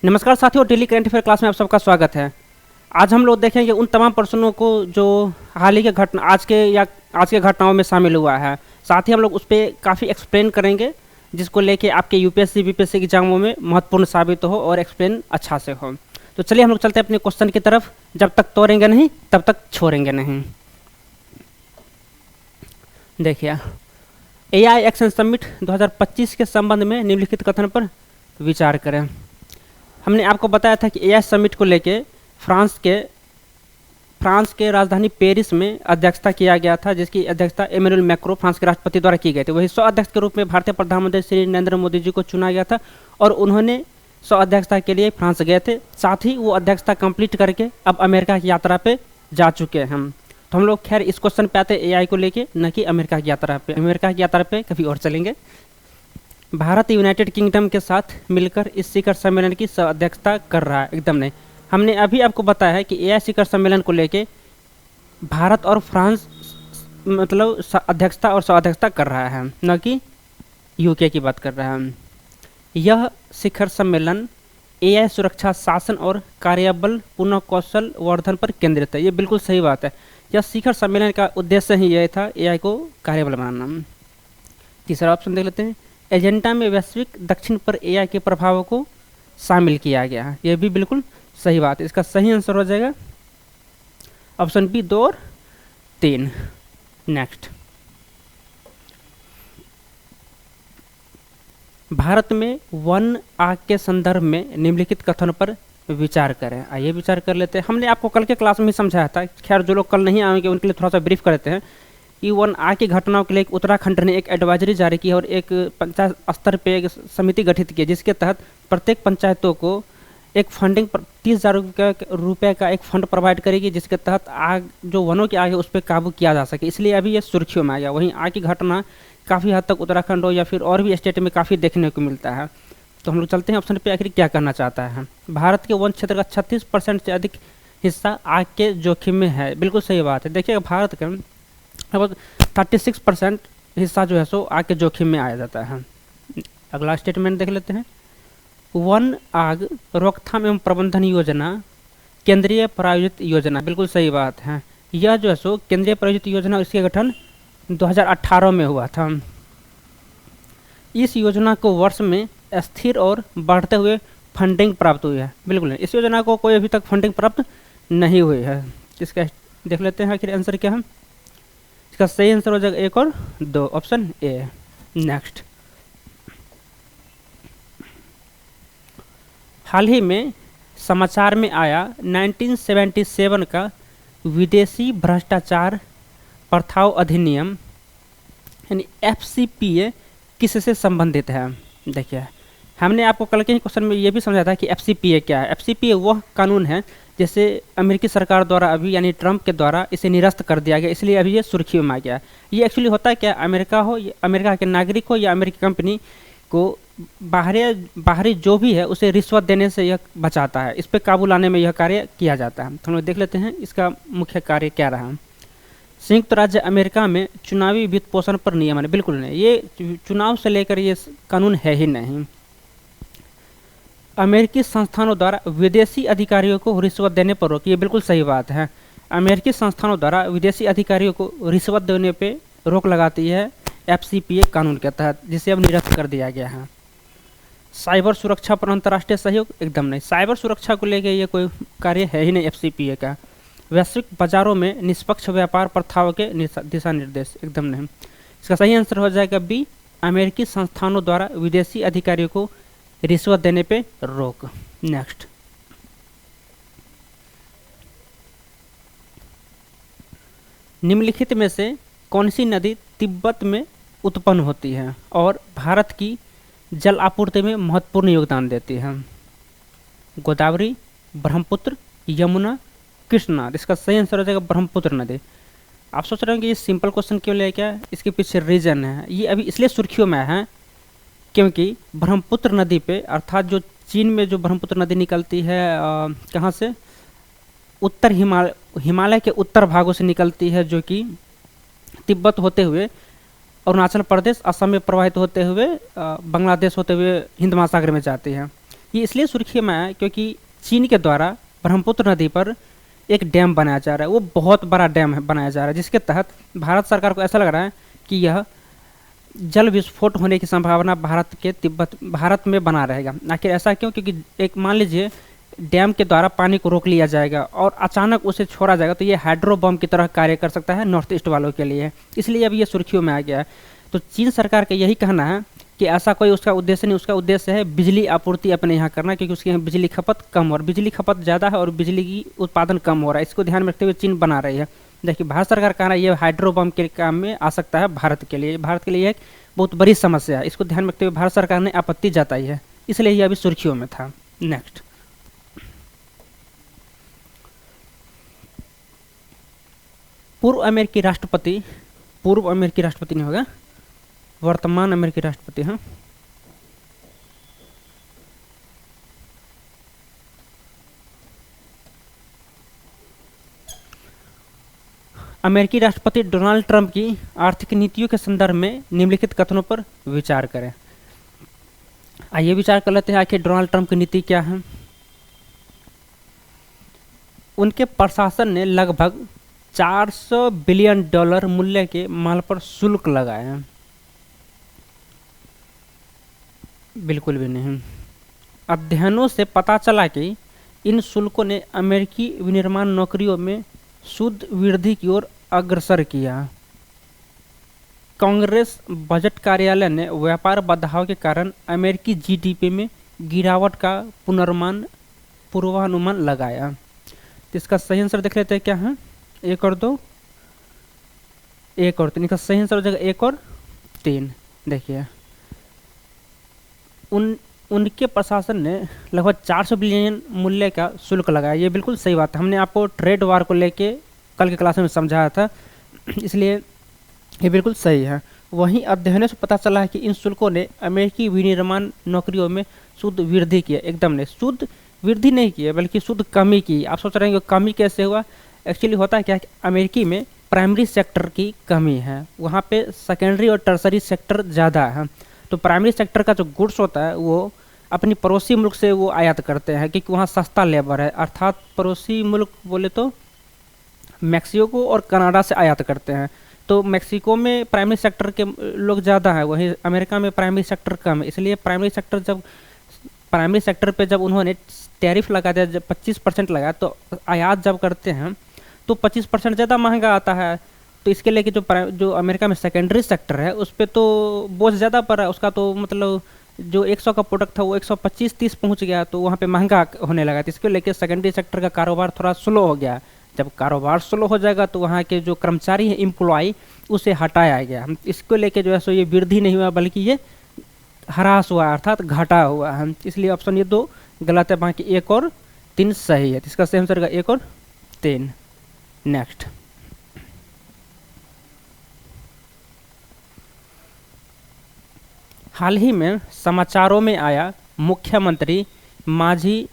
नमस्कार साथियों, daily current affair class में आप सबका स्वागत है। आज हम लोग देखेंगे उन तमाम प्रश्नों को जो हाल ही के घटना आज के घटनाओं में शामिल हुआ है। साथ ही हम लोग उस पर काफ़ी एक्सप्लेन करेंगे, जिसको लेके आपके यूपीएससी बीपीएससी एग्जामों में महत्वपूर्ण साबित हो और एक्सप्लेन अच्छा से हो। तो चलिए हम लोग चलते हैं अपने क्वेश्चन की तरफ। जब तक तोड़ेंगे नहीं तब तक छोड़ेंगे नहीं। देखिए, एआई एक्शन समिट 2025 के संबंध में निम्नलिखित कथन पर विचार करें। हमने आपको बताया था कि एआई समिट को लेके फ्रांस के राजधानी पेरिस में अध्यक्षता किया गया था, जिसकी अध्यक्षता इमैनुअल मैक्रों फ्रांस के राष्ट्रपति द्वारा की गई थी। वही सौ अध्यक्ष के रूप में भारतीय प्रधानमंत्री श्री नरेंद्र मोदी जी को चुना गया था और उन्होंने सौ अध्यक्षता के लिए फ्रांस गए थे। साथ ही वो अध्यक्षता कंप्लीट करके अब अमेरिका की यात्रा पे जा चुके हैं। तो हम लोग खैर इस क्वेश्चन पे आते हैं एआई को लेके, न कि अमेरिका की यात्रा पे। अमेरिका की यात्रा पे कभी और चलेंगे। भारत यूनाइटेड किंगडम के साथ मिलकर इस शिखर सम्मेलन की अध्यक्षता कर रहा है। एकदम नहीं, हमने अभी आपको बताया है कि एआई शिखर सम्मेलन को लेके भारत और फ्रांस मतलब अध्यक्षता और सह अध्यक्षता कर रहा है, न कि यूके की बात कर रहा है। यह शिखर सम्मेलन एआई सुरक्षा, शासन और कार्यबल पुनः कौशल वर्धन पर केंद्रित है। ये बिल्कुल सही बात है। यह शिखर सम्मेलन का उद्देश्य ही यह था, एआई को कार्यबल बनाना। तीसरा ऑप्शन देख लेते हैं। एजेंडा में वैश्विक दक्षिण पर एआई के प्रभावों को शामिल किया गया है। यह भी बिल्कुल सही बात है। इसका सही आंसर हो जाएगा ऑप्शन बी, 2 और 3। नेक्स्ट, भारत में वन आग के संदर्भ में निम्नलिखित कथन पर विचार करें। आइए विचार कर लेते हैं। हमने आपको कल के क्लास में ही समझाया था। खैर, जो लोग कल नहीं आएंगे उनके लिए थोड़ा सा ब्रीफ करते हैं कि वन आग की घटनाओं के लिए उत्तराखंड ने एक एडवाइजरी जारी की और एक पंचायत स्तर पर एक समिति गठित की, जिसके तहत प्रत्येक पंचायतों को एक फंडिंग 30,000 रुपये का एक फंड प्रोवाइड करेगी, जिसके तहत आग जो वनों की आग है उस पर काबू किया जा सके। इसलिए अभी ये सुर्खियों में आ गया। वहीं आग की घटना काफ़ी हद तक उत्तराखंड हो या फिर और भी स्टेट में काफ़ी देखने को मिलता है। तो हम लोग चलते हैं ऑप्शन पे, आखिर क्या करना चाहता है। भारत के वन क्षेत्र का 36% से अधिक हिस्सा आग के जोखिम में है। बिल्कुल सही बात है। देखिए, भारत का लगभग 36% हिस्सा जो है सो आग के जोखिम में आया जाता है। अगला स्टेटमेंट देख लेते हैं। वन आग रोकथाम एवं प्रबंधन योजना केंद्रीय प्रायोजित योजना। बिल्कुल सही बात है। यह जो है सो केंद्रीय प्रायोजित योजना, इसके गठन 2018 में हुआ था। इस योजना को वर्ष में स्थिर और बढ़ते हुए फंडिंग प्राप्त हुई है। बिल्कुल नहीं, इस योजना को कोई अभी तक फंडिंग प्राप्त नहीं हुई है। इसका देख लेते हैं आखिर आंसर क्या है। इसका सही आंसर हो जाएगा 1 और 2, ऑप्शन ए। नेक्स्ट, हाल ही में समाचार में आया 1977 का विदेशी भ्रष्टाचार प्रथाओं अधिनियम यानी एफसीपीए किससे संबंधित है। देखिए, हमने आपको कल के ही क्वेश्चन में ये भी समझाया था कि एफसीपीए क्या है। एफसीपीए वह कानून है जैसे अमेरिकी सरकार द्वारा अभी यानी ट्रंप के द्वारा इसे निरस्त कर दिया गया, इसलिए अभी ये सुर्खियों में आ गया। ये एक्चुअली होता है क्या, अमेरिका के नागरिक हो या अमेरिकी कंपनी को बाहरी जो भी है उसे रिश्वत देने से यह बचाता है। इस पर काबू लाने में यह कार्य किया जाता है। तो हम लोग देख लेते हैं इसका मुख्य कार्य क्या रहा। संयुक्त राज्य अमेरिका में चुनावी वित्त पोषण पर नियम है। बिल्कुल नहीं, ये चुनाव से लेकर ये कानून है ही नहीं। अमेरिकी संस्थानों द्वारा विदेशी अधिकारियों को रिश्वत देने पर रोक। ये बिल्कुल सही बात है। अमेरिकी संस्थानों द्वारा विदेशी अधिकारियों को रिश्वत देने पर रोक लगाती है एफसीपीए कानून के तहत, जिसे अब निरस्त कर दिया गया है। साइबर सुरक्षा पर अंतर्राष्ट्रीय सहयोग, एकदम नहीं। साइबर सुरक्षा को लेकर ये कोई कार्य है ही नहीं एफसीपीए का। वैश्विक बाजारों में निष्पक्ष व्यापार प्रथाओं के दिशा निर्देश, एकदम नहीं। इसका सही आंसर हो जाएगा बी, अमेरिकी संस्थानों द्वारा विदेशी अधिकारियों को रिश्वत देने पे रोक। नेक्स्ट, निम्नलिखित में से कौन सी नदी तिब्बत में उत्पन्न होती है और भारत की जल आपूर्ति में महत्वपूर्ण योगदान देती है। गोदावरी, ब्रह्मपुत्र, यमुना, कृष्णा। इसका सही आंसर हो जाएगा ब्रह्मपुत्र नदी। आप सोच रहे हैं कि ये सिंपल क्वेश्चन क्यों ले, क्या इसके पीछे रीजन है। ये अभी इसलिए सुर्खियों में है क्योंकि ब्रह्मपुत्र नदी पे, अर्थात जो चीन में जो ब्रह्मपुत्र नदी निकलती है, कहाँ से, उत्तर हिमालय के उत्तर भागों से निकलती है, जो कि तिब्बत होते हुए अरुणाचल प्रदेश, असम में प्रवाहित होते हुए बांग्लादेश होते हुए हिंद महासागर में जाती है। ये इसलिए सुर्खी में आया क्योंकि चीन के द्वारा ब्रह्मपुत्र नदी पर एक डैम बनाया जा रहा है। वो बहुत बड़ा डैम है बनाया जा रहा है, जिसके तहत भारत सरकार को ऐसा लग रहा है कि यह जल विस्फोट होने की संभावना भारत में बना रहेगा। आखिर ऐसा क्यों? क्योंकि एक मान लीजिए डैम के द्वारा पानी को रोक लिया जाएगा और अचानक उसे छोड़ा जाएगा तो ये हाइड्रो बम की तरह कार्य कर सकता है नॉर्थ ईस्ट वालों के लिए, इसलिए अब ये सुर्खियों में आ गया है। तो चीन सरकार का यही कहना है कि ऐसा कोई उसका उद्देश्य नहीं, उसका उद्देश्य है बिजली आपूर्ति अपने यहाँ करना, क्योंकि उसके यहाँ बिजली खपत कम और बिजली खपत ज़्यादा है और बिजली की उत्पादन कम हो रहा है। इसको ध्यान में रखते हुए चीन बना रही है। देखिए भारत सरकार का कहना है ये हाइड्रो बम के काम में आ सकता है भारत के लिए। भारत के लिए एक बहुत बड़ी समस्या है, इसको ध्यान में रखते हुए भारत सरकार ने आपत्ति जताई है, इसलिए ये अभी सुर्खियों में था। नेक्स्ट, पूर्व अमेरिकी राष्ट्रपति नहीं होगा, वर्तमान अमेरिकी राष्ट्रपति हैं, अमेरिकी राष्ट्रपति डोनाल्ड ट्रंप की आर्थिक नीतियों के संदर्भ में निम्नलिखित कथनों पर विचार करें। आइए विचार कर लेते हैं आखिर डोनाल्ड ट्रंप की नीति क्या है। उनके प्रशासन ने लगभग 400 बिलियन डॉलर मूल्य के माल पर शुल्क लगाए हैं। बिल्कुल भी नहीं। अध्ययनों से पता चला कि इन शुल्कों ने अमेरिकी विनिर्माण नौकरियों में शुद्ध वृद्धि की ओर अग्रसर किया। कांग्रेस बजट कार्यालय ने व्यापार बाधाओं के कारण अमेरिकी जीडीपी में गिरावट का पूर्वानुमान लगाया। तो इसका सही आंसर देख लेते हैं क्या है, 1 और 2, 1 और 3। इसका सही आंसर हो जाएगा 1 और 3। देखिए उनके प्रशासन ने लगभग 400 बिलियन मूल्य का शुल्क लगाया। ये बिल्कुल सही बात है, हमने आपको ट्रेड वार को लेके कल के क्लास में समझाया था, इसलिए ये बिल्कुल सही है। वहीं अध्ययनों से पता चला है कि इन शुल्कों ने अमेरिकी विनिर्माण नौकरियों में शुद्ध वृद्धि की है। एकदम नहीं, शुद्ध वृद्धि नहीं की है बल्कि शुद्ध कमी की। आप सोच रहे हैं कि कमी कैसे हुआ? एक्चुअली होता है क्या कि अमेरिकी में प्राइमरी सेक्टर की कमी है, वहाँ पे सेकेंडरी और टर्सरी सेक्टर ज़्यादा है। तो प्राइमरी सेक्टर का जो गुड्स होता है वो अपनी पड़ोसी मुल्क से वो आयात करते हैं, क्योंकि वहाँ सस्ता लेबर है। अर्थात पड़ोसी मुल्क बोले तो मैक्सिको और कनाडा से आयात करते हैं। तो मैक्सिको में प्राइमरी सेक्टर के लोग ज़्यादा हैं, वहीं अमेरिका में प्राइमरी सेक्टर कम है। इसलिए प्राइमरी सेक्टर पे जब उन्होंने टैरिफ लगा दिया, जब 25% लगाया, तो आयात जब करते हैं तो 25% ज़्यादा महंगा आता है। तो इसके लिए कि जो अमेरिका में सेकेंडरी सेक्टर है उस पर तो बोझ ज़्यादा पड़ रहा है, उसका तो मतलब जो 100 का प्रोडक्ट था वो 125-30 पहुंच गया, तो वहाँ पे महंगा होने लगा। तो इसके लेके सेकेंडरी सेक्टर का कारोबार थोड़ा स्लो हो गया। जब कारोबार स्लो हो जाएगा तो वहाँ के जो कर्मचारी हैं, एम्प्लॉय, उसे हटाया गया। इसको लेके जो है सो ये वृद्धि नहीं हुआ बल्कि ये ह्रास हुआ, अर्थात घटा हुआ है। इसलिए ऑप्शन ये 2 गलत है, बाकी 1 और 3 सही है। इसका सही आंसर का 1 और 3। नेक्स्ट, हाल ही में समाचारों में आया मुख्यमंत्री माझी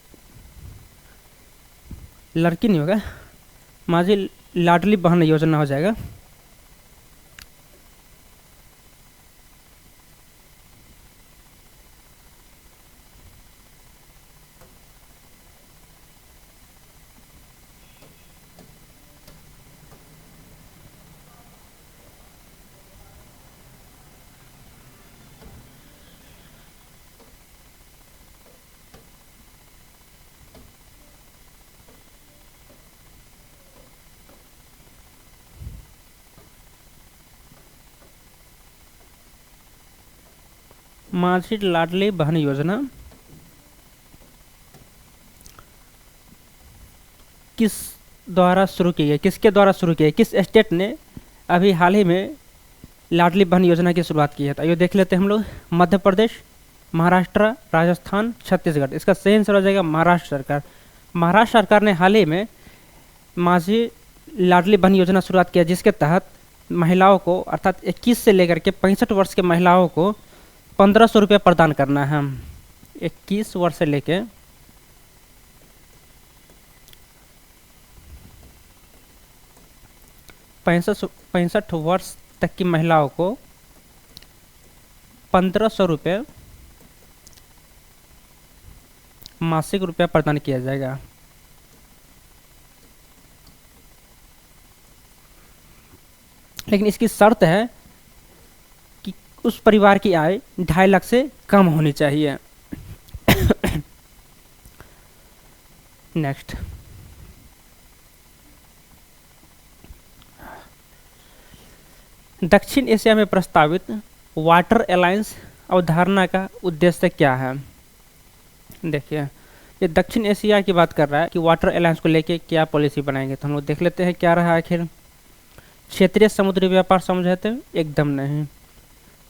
लड़की नहीं होगा, माझी लाडली बहन योजना हो जाएगा। माझी लाडली बहन योजना किस द्वारा शुरू की गई, किसके द्वारा शुरू की गई, किस स्टेट ने अभी हाल ही में लाडली बहन योजना की शुरुआत की है? तो आइए देख लेते हैं हम लोग। मध्य प्रदेश, महाराष्ट्र, राजस्थान, छत्तीसगढ़। इसका सही आंसर हो जाएगा महाराष्ट्र सरकार। महाराष्ट्र सरकार ने हाल ही में माझी लाडली बहन योजना शुरुआत किया, जिसके तहत महिलाओं को अर्थात 21 से लेकर के 65 वर्ष के महिलाओं को 1500 रुपये प्रदान करना है। 21 वर्ष से लेके 65 वर्ष तक की महिलाओं को 1500 रुपये मासिक रुपया प्रदान किया जाएगा। लेकिन इसकी शर्त है कि उस परिवार की आय 2.5 लाख से कम होनी चाहिए। नेक्स्ट, दक्षिण एशिया में प्रस्तावित वाटर अलायंस अवधारणा का उद्देश्य क्या है? देखिए, ये दक्षिण एशिया की बात कर रहा है कि वाटर अलायंस को लेके क्या पॉलिसी बनाएंगे। तो हम लोग देख लेते हैं क्या रहा आखिर। क्षेत्रीय समुद्री व्यापार समझौते? एकदम नहीं।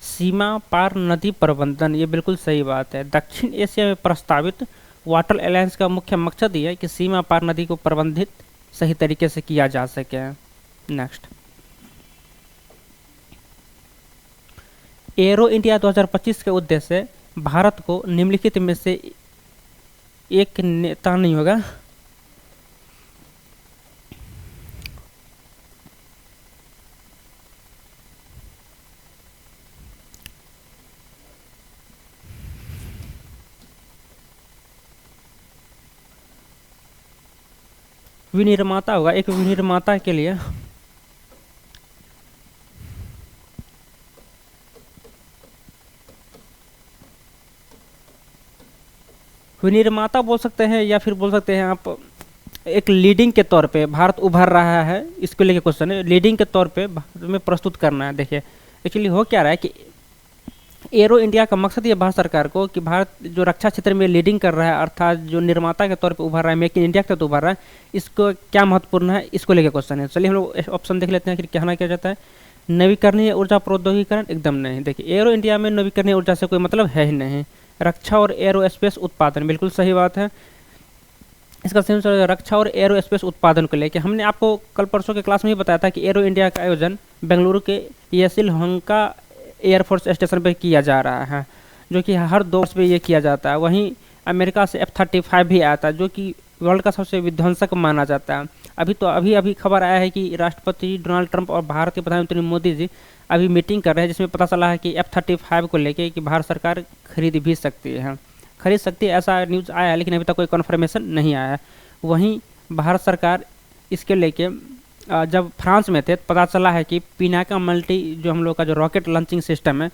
सीमा पार नदी प्रबंधन? ये बिल्कुल सही बात है। दक्षिण एशिया में प्रस्तावित वाटर अलायंस का मुख्य मकसद ये है कि सीमा पार नदी को प्रबंधित सही तरीके से किया जा सके। नेक्स्ट, एरो इंडिया 2025 के उद्देश्य भारत को निम्नलिखित में से एक नेता नहीं होगा। विनिर्माता होगा। एक विनिर्माता के लिए विनिर्माता बोल सकते हैं, या फिर बोल सकते हैं आप एक लीडिंग के तौर पे भारत उभर रहा है, इसको लेके क्वेश्चन है। लीडिंग के तौर पे भारत में प्रस्तुत करना है। देखिए, एक्चुअली हो क्या रहा है कि एरो इंडिया का मकसद ये भारत सरकार को कि भारत जो रक्षा क्षेत्र में लीडिंग कर रहा है, अर्थात जो निर्माता के तौर पे उभर रहा है, मेक इन इंडिया के तौर उभर रहा है, इसको क्या महत्वपूर्ण है, इसको लेके क्वेश्चन है। चलिए हम लोग ऑप्शन देख लेते हैं कि कहना क्या जाता है। नवीकरणीय ऊर्जा प्रौद्योगिकीकरण? एकदम नहीं। देखिए, एरो इंडिया में नवीकरणीय ऊर्जा से कोई मतलब है ही नहीं। रक्षा और एरोस्पेस उत्पादन? बिल्कुल सही बात है। इसका सही आंसर रक्षा और एरोस्पेस उत्पादन को लेकर हमने आपको कल परसों के क्लास में ही बताया था कि एरो इंडिया का आयोजन बेंगलुरु के येसिलहंका एयरफोर्स स्टेशन पर किया जा रहा है, जो कि हर 2 वर्ष में ये किया जाता है। वहीं अमेरिका से F-35 भी आया था, जो कि वर्ल्ड का सबसे विध्वंसक माना जाता है। अभी खबर आया है कि राष्ट्रपति डोनाल्ड ट्रंप और भारत के प्रधानमंत्री मोदी जी अभी मीटिंग कर रहे हैं, जिसमें पता चला है कि F-35 को लेके कि भारत सरकार खरीद भी सकती है, ऐसा न्यूज़ आया है, लेकिन अभी तक कोई कन्फर्मेशन नहीं आया है। वहीं भारत सरकार इसके लेके जब फ्रांस में थे, पता चला है कि पिनाका मल्टी जो हम लोग का जो रॉकेट लॉन्चिंग सिस्टम है,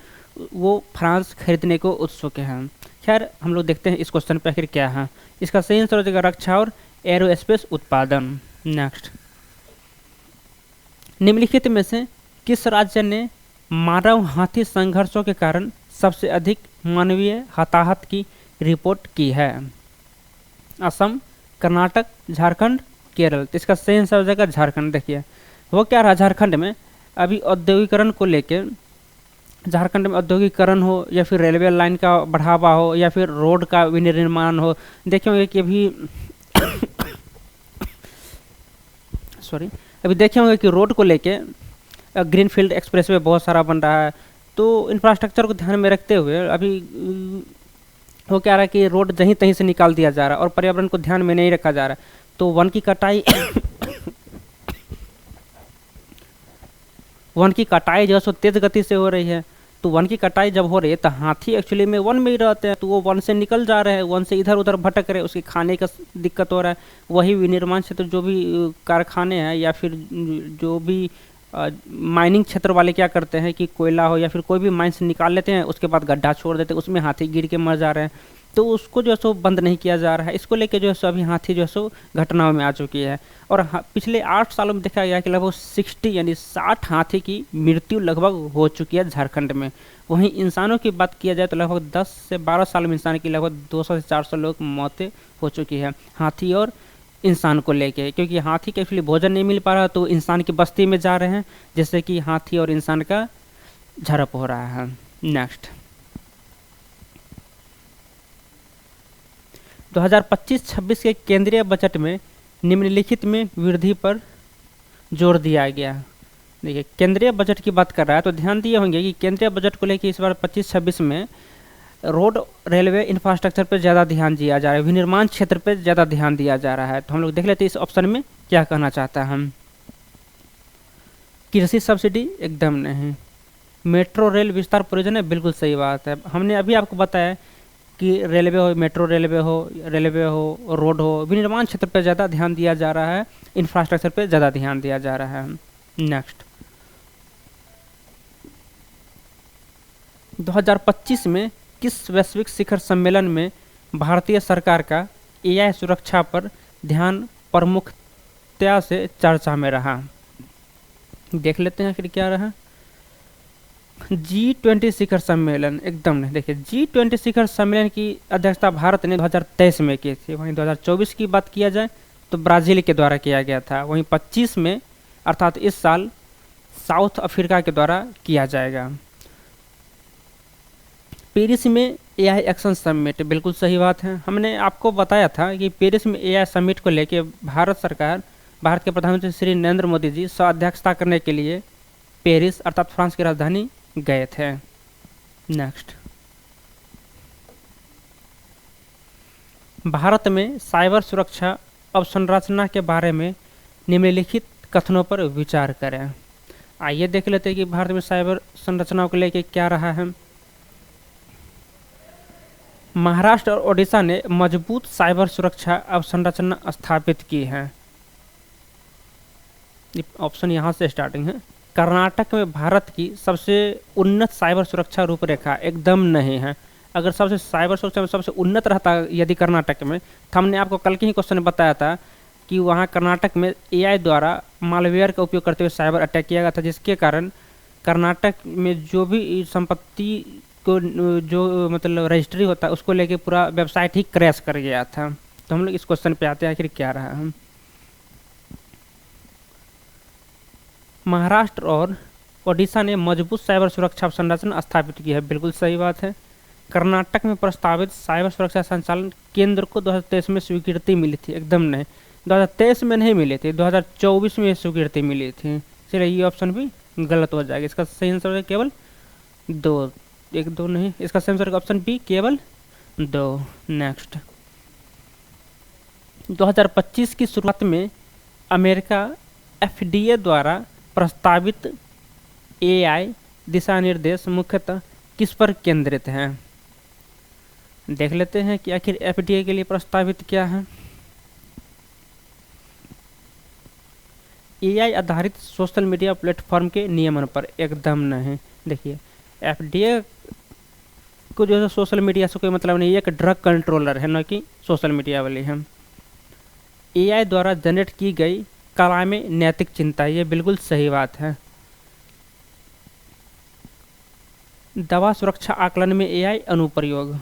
वो फ्रांस खरीदने को उत्सुक है। खैर, हम लोग देखते हैं इस क्वेश्चन पे आखिर क्या है। इसका सही आंसर हो जाएगा रक्षा और एरोस्पेस उत्पादन। नेक्स्ट, निम्नलिखित में से किस राज्य ने मानव हाथी संघर्षों के कारण सबसे अधिक मानवीय हताहत की रिपोर्ट की है? असम, कर्नाटक, झारखंड, केरल? तो इसका सही आंसर हो जाएगा झारखंड। देखिए, वो क्या रहा, झारखंड में अभी औद्योगिकरण को लेके, झारखंड में औद्योगिकरण हो या फिर रेलवे लाइन का बढ़ावा हो या फिर रोड का विनिर्माण हो, देखे होंगे कि अभी देखे होंगे कि रोड को लेके ग्रीनफील्ड एक्सप्रेसवे बहुत सारा बन रहा है। तो इंफ्रास्ट्रक्चर को ध्यान में रखते हुए अभी वो क्या रहा है कि रोड जहीं तहीं से निकाल दिया जा रहा है और पर्यावरण को ध्यान में नहीं रखा जा रहा है। तो वन की कटाई जो है सो तेज गति से हो रही है। तो वन की कटाई जब हो रही है तो हाथी एक्चुअली में वन में ही रहते हैं, तो वो वन से निकल जा रहे हैं, वन से इधर उधर भटक रहे, उसके खाने का दिक्कत हो रहा है। वही विनिर्माण क्षेत्र जो भी कारखाने हैं या फिर जो भी माइनिंग क्षेत्र वाले क्या करते हैं कि कोयला हो या फिर कोई भी माइन से निकाल लेते हैं, उसके बाद गड्ढा छोड़ देते हैं, उसमें हाथी गिर के मर जा रहे हैं। तो उसको जो है सो बंद नहीं किया जा रहा है। इसको लेके जो है सो अभी हाथी जो है सो घटनाओं में आ चुकी है। और पिछले 8 सालों में देखा गया कि लगभग 60 यानी 60 हाथी की मृत्यु लगभग हो चुकी है झारखंड में। वहीं इंसानों की बात किया जाए तो लगभग 10 से 12 साल में इंसान की लगभग 200 से 400 लोग मौतें हो चुकी है हाथी और इंसान को लेके, क्योंकि हाथी के एक्चुअली भोजन नहीं मिल पा रहा, तो इंसान की बस्ती में जा रहे हैं, जिससे कि हाथी और इंसान का झड़प हो रहा है। नेक्स्ट, 2025-26 के केंद्रीय बजट में निम्नलिखित में वृद्धि पर जोर दिया गया। देखिए, केंद्रीय बजट की बात कर रहा है तो ध्यान दिए होंगे कि केंद्रीय बजट को लेकर इस बार 25-26 में रोड रेलवे इंफ्रास्ट्रक्चर पर ज़्यादा ध्यान दिया जा रहा है, विनिर्माण क्षेत्र पर ज़्यादा ध्यान दिया जा रहा है। तो हम लोग देख लेते हैं इस ऑप्शन में क्या कहना चाहता है हम। कृषि सब्सिडी? एकदम नहीं। मेट्रो रेल विस्तार परियोजना? बिल्कुल सही बात है। हमने अभी आपको बताया कि रेलवे हो, मेट्रो रेलवे हो, रोड हो, विनिर्माण क्षेत्र पर ज़्यादा ध्यान दिया जा रहा है, इंफ्रास्ट्रक्चर पे ज़्यादा ध्यान दिया जा रहा है। नेक्स्ट, 2025 में किस वैश्विक शिखर सम्मेलन में भारतीय सरकार का एआई सुरक्षा पर ध्यान प्रमुखता से चर्चा में रहा? देख लेते हैं आखिर क्या रहा। G20 शिखर सम्मेलन, एकदम नहीं, देखिए G20 शिखर सम्मेलन की अध्यक्षता भारत ने 2023 में की थी। वहीं 2024 की बात किया जाए तो ब्राज़ील के द्वारा किया गया था। वहीं 25 में अर्थात इस साल साउथ अफ्रीका के द्वारा किया जाएगा। पेरिस में एआई एक्शन समिट, बिल्कुल सही बात है। हमने आपको बताया था कि पेरिस में एआई समिट को लेकर भारत के प्रधानमंत्री श्री नरेंद्र मोदी जी सह अध्यक्षता करने के लिए पेरिस अर्थात फ्रांस की राजधानी गए थे। नेक्स्ट, भारत में साइबर सुरक्षा अवसंरचना के बारे में निम्नलिखित कथनों पर विचार करें। आइए देख लेते हैं कि भारत में साइबर संरचनाओं को लेकर क्या रहा है। महाराष्ट्र और ओडिशा ने मजबूत साइबर सुरक्षा अवसंरचना स्थापित की है। ऑप्शन यहाँ से स्टार्टिंग है। कर्नाटक में भारत की सबसे उन्नत साइबर सुरक्षा रूपरेखा, एकदम नहीं है। अगर सबसे साइबर सुरक्षा में सबसे उन्नत रहता यदि कर्नाटक में, तो हमने आपको कल के ही क्वेश्चन बताया था कि वहाँ कर्नाटक में एआई द्वारा मालवेयर का उपयोग करते हुए साइबर अटैक किया गया था, जिसके कारण कर्नाटक में जो भी संपत्ति को जो मतलब रजिस्ट्री होता है उसको लेके पूरा वेबसाइट ही क्रैश कर गया था। तो हम लोग इस क्वेश्चन पे आते हैं आखिर क्या रहा है। महाराष्ट्र और ओडिशा ने मजबूत साइबर सुरक्षा संरचना स्थापित की है, बिल्कुल सही बात है। कर्नाटक में प्रस्तावित साइबर सुरक्षा संचालन केंद्र को 2023 में स्वीकृति मिली थी, एकदम नहीं, 2023 में नहीं मिली थी, 2024 में स्वीकृति मिली थी। चलिए ये ऑप्शन भी गलत हो जाएगा। इसका सही आंसर है केवल 2, 1 2 नहीं, इसका सही आंसर ऑप्शन बी केवल 2। नेक्स्ट, 2025 की शुरुआत में अमेरिका एफडीए द्वारा प्रस्तावित एआई दिशा निर्देश मुख्यतः किस पर केंद्रित हैं? देख लेते हैं कि आखिर एफडीए के लिए प्रस्तावित क्या है। एआई आधारित सोशल मीडिया प्लेटफॉर्म के नियमन पर, एकदम नहीं। देखिए एफडीए को जो है सोशल मीडिया से कोई मतलब नहीं, एक ड्रग कंट्रोलर है, न कि सोशल मीडिया वाली है। एआई द्वारा जनरेट की गई कला में नैतिक चिंता, ये बिल्कुल सही बात है। दवा सुरक्षा आकलन में एआई अनुप्रयोग,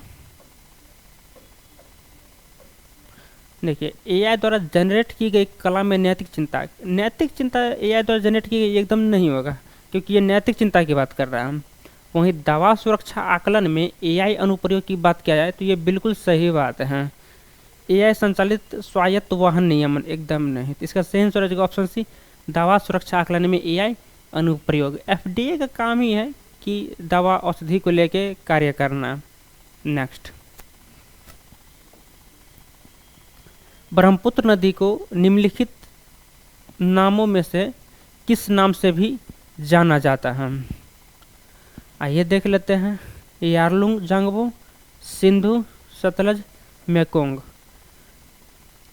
देखिए एआई द्वारा जनरेट की गई कला में नैतिक चिंता एआई द्वारा जनरेट की गई एकदम नहीं होगा, क्योंकि ये नैतिक चिंता की बात कर रहा है। वहीं दवा सुरक्षा आकलन में एआई अनुप्रयोग की बात किया जाए तो ये बिल्कुल सही बात है। एआई संचालित स्वायत्त वाहन नियमन, एकदम नहीं। इसका सही आंसर है ऑप्शन सी, दवा सुरक्षा आकलन में एआई अनुप्रयोग। एफडीए का काम ही है कि दवा औषधि को लेके कार्य करना। नेक्स्ट, ब्रह्मपुत्र नदी को निम्नलिखित नामों में से किस नाम से भी जाना जाता है? आइए देख लेते हैं। यारलुंग जांगबो, सिंधु, सतलज, मेकोंग।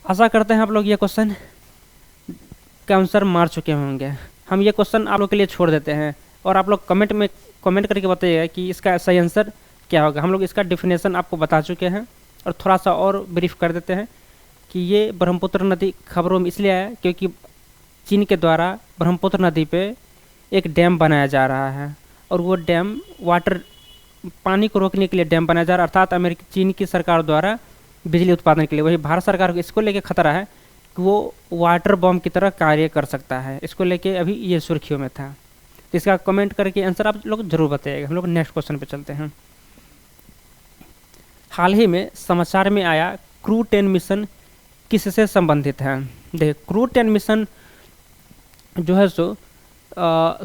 आशा करते हैं आप लोग ये क्वेश्चन का आंसर मार चुके होंगे। हम ये क्वेश्चन आप लोग के लिए छोड़ देते हैं और आप लोग कमेंट करके बताइएगा कि इसका सही आंसर क्या होगा। हम लोग इसका डिफिनेशन आपको बता चुके हैं और थोड़ा सा और ब्रीफ कर देते हैं कि ये ब्रह्मपुत्र नदी खबरों में इसलिए आया क्योंकि चीन के द्वारा ब्रह्मपुत्र नदी पे एक डैम बनाया जा रहा है और वो डैम पानी को रोकने के लिए डैम बनाया जा रहा है, अर्थात चीन की सरकार द्वारा बिजली उत्पादन के लिए। वही भारत सरकार को इसको लेके खतरा है कि वो वाटर बम की तरह कार्य कर सकता है, इसको लेके अभी ये सुर्खियों में था। तो इसका कमेंट करके आंसर आप लोग जरूर बताइएगा। हम लोग नेक्स्ट क्वेश्चन पे चलते हैं। हाल ही में समाचार में आया क्रू 10 मिशन किससे संबंधित है? देखिए क्रू 10 मिशन जो है सो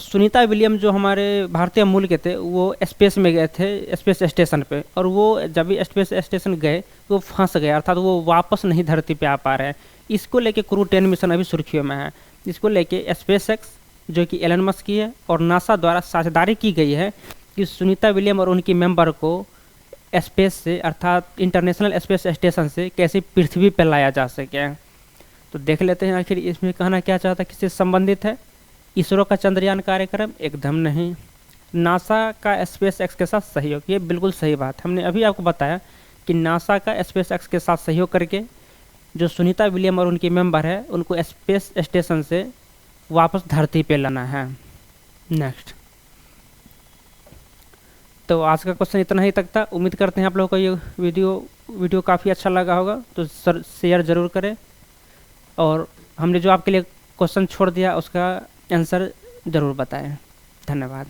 सुनीता विलियम जो हमारे भारतीय मूल के थे वो स्पेस में गए थे, स्पेस स्टेशन पे, और वो जब भी स्पेस स्टेशन गए तो वो फंस गए, अर्थात वो वापस नहीं धरती पे आ पा रहे हैं। इसको लेके क्रू 10 मिशन अभी सुर्खियों में है। इसको लेके SpaceX जो कि एलन मस्क की है और नासा द्वारा साझेदारी की गई है कि सुनीता विलियम और उनकी मेंबर को स्पेस से अर्थात इंटरनेशनल स्पेस स्टेशन से कैसे पृथ्वी पर लाया जा सके। तो देख लेते हैं आखिर इसमें कहना क्या चाहता है, किससे संबंधित है। इसरो का चंद्रयान कार्यक्रम एकदम नहीं। नासा का स्पेस एक्स के साथ सहयोग, ये बिल्कुल सही बात। हमने अभी आपको बताया कि नासा का स्पेस एक्स के साथ सहयोग करके जो सुनीता विलियम और उनकी मेंबर है उनको स्पेस स्टेशन से वापस धरती पे लाना है। नेक्स्ट, तो आज का क्वेश्चन इतना ही तक था। उम्मीद करते हैं आप लोगों को ये वीडियो काफ़ी अच्छा लगा होगा, तो शेयर ज़रूर करें और हमने जो आपके लिए क्वेश्चन छोड़ दिया उसका आंसर ज़रूर बताएं। धन्यवाद।